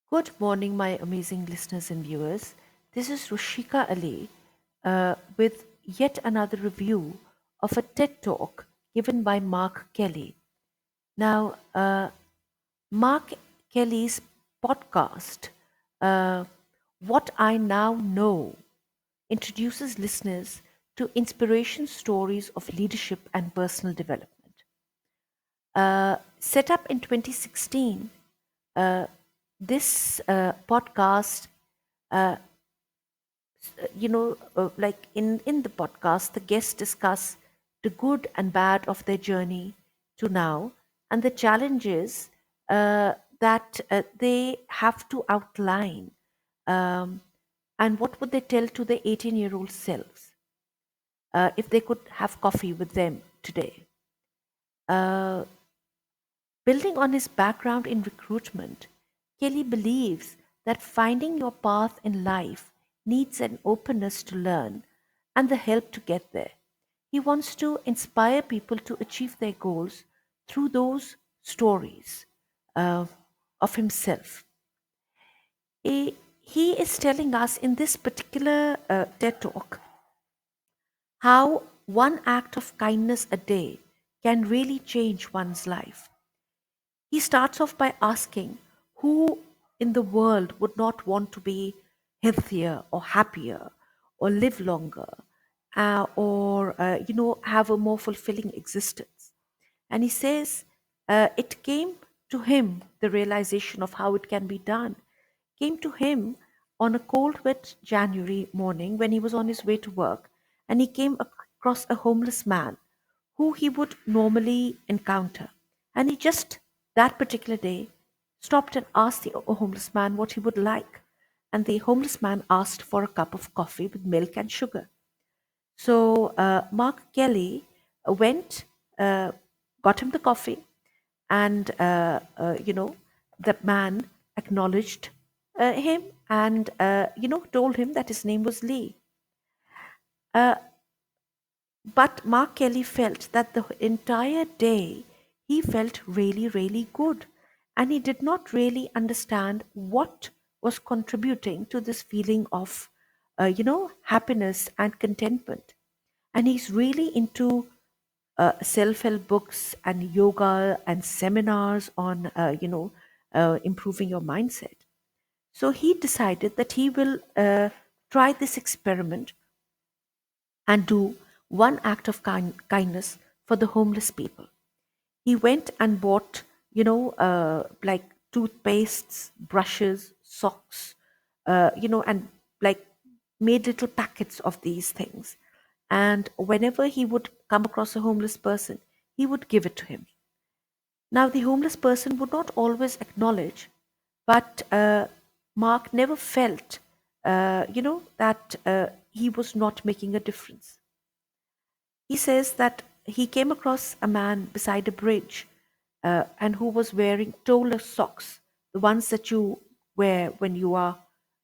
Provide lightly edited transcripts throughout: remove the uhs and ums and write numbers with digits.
Good morning, my amazing listeners and viewers. This is Rushika Ali with yet another review of a TED Talk given by Mark Kelly. Now, Mark Kelly's podcast, uh, What I Now Know, introduces listeners to inspiration stories of leadership and personal development. Set up in 2016, this podcast like in the podcast, the guests discuss the good and bad of their journey to now and the challenges that they have to outline. Um, and what would they tell to their 18-year-old selves if they could have coffee with them today? Uh, Building on his background in recruitment, Kelly believes that finding your path in life needs an openness to learn and the help to get there. He wants to inspire people to achieve their goals through those stories uh, of himself. He is telling us in this particular TED Talk how one act of kindness a day can really change one's life. He starts off by asking who in the world would not want to be healthier or happier or live longer or have a more fulfilling existence. And he says it came to him, the realization of how it can be done, came to him on a cold, wet January morning when he was on his way to work and he came across a homeless man who he would normally encounter. And he just, that particular day, stopped and asked the homeless man what he would like. And the homeless man asked for a cup of coffee with milk and sugar. So Mark Kelly went, uh, got him the coffee, and the man acknowledged him and told him that his name was Lee. Uh, but Mark Kelly felt that the entire day he felt really, really good, and he did not really understand what was contributing to this feeling of happiness and contentment. And he's really into self-help books and yoga and seminars on improving your mindset. So he decided that he will try this experiment and do one act of kindness for the homeless people. He went and bought like toothpastes, brushes, socks, and like made little packets of these things. And whenever he would come across a homeless person, he would give it to him. Now, the homeless person would not always acknowledge, but Mark never felt, that he was not making a difference. He says that he came across a man beside a bridge and who was wearing toeless socks, the ones that you wear when you are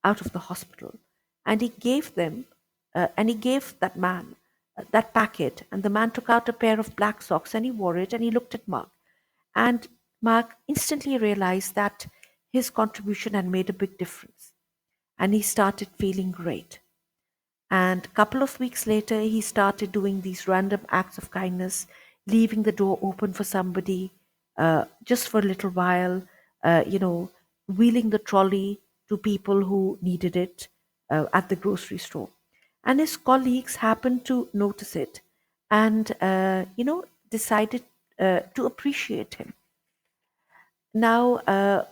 out of the hospital. And he gave them, and he gave that man that packet. And the man took out a pair of black socks and he wore it and he looked at Mark. And Mark instantly realized that his contribution had made a big difference. And he started feeling great. And a couple of weeks later, he started doing these random acts of kindness, leaving the door open for somebody just for a little while, wheeling the trolley to people who needed it at the grocery store. And his colleagues happened to notice it and, decided to appreciate him. Now,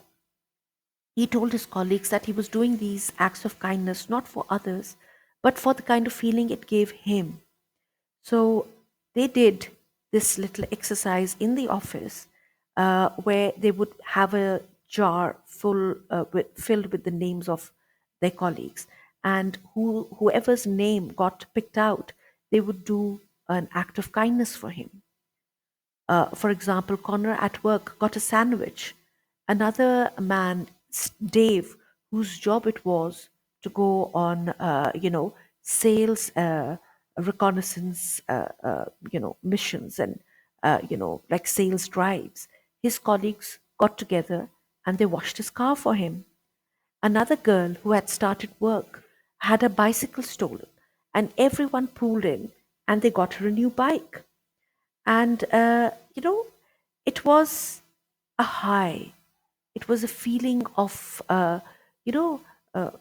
he told his colleagues that he was doing these acts of kindness not for others, but for the kind of feeling it gave him. So they did this little exercise in the office where they would have a jar filled with the names of their colleagues, and whoever's name got picked out, they would do an act of kindness for him. For example, Connor at work got a sandwich. Another man, Dave, whose job it was to go on, sales reconnaissance, missions and, like sales drives. His colleagues got together and they washed his car for him. Another girl who had started work had her bicycle stolen, and everyone pooled in and they got her a new bike. And, it was a high. It was a feeling of, you know, uh,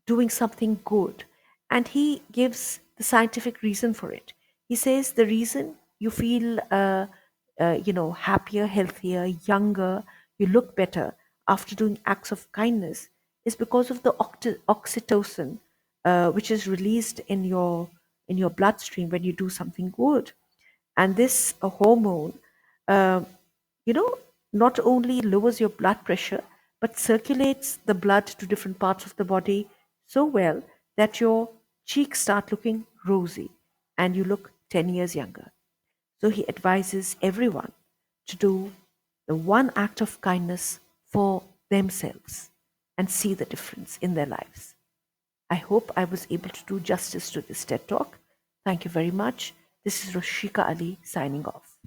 doing something good. And he gives the scientific reason for it. He says the reason you feel, happier, healthier, younger, you look better after doing acts of kindness is because of the oxytocin, which is released in your bloodstream when you do something good. And this hormone, uh, you know, not only lowers your blood pressure, but circulates the blood to different parts of the body so well that your cheeks start looking rosy and you look 10 years younger. So he advises everyone to do the one act of kindness for themselves and see the difference in their lives. I hope I was able to do justice to this TED Talk. Thank you very much. This is Roshika Ali signing off.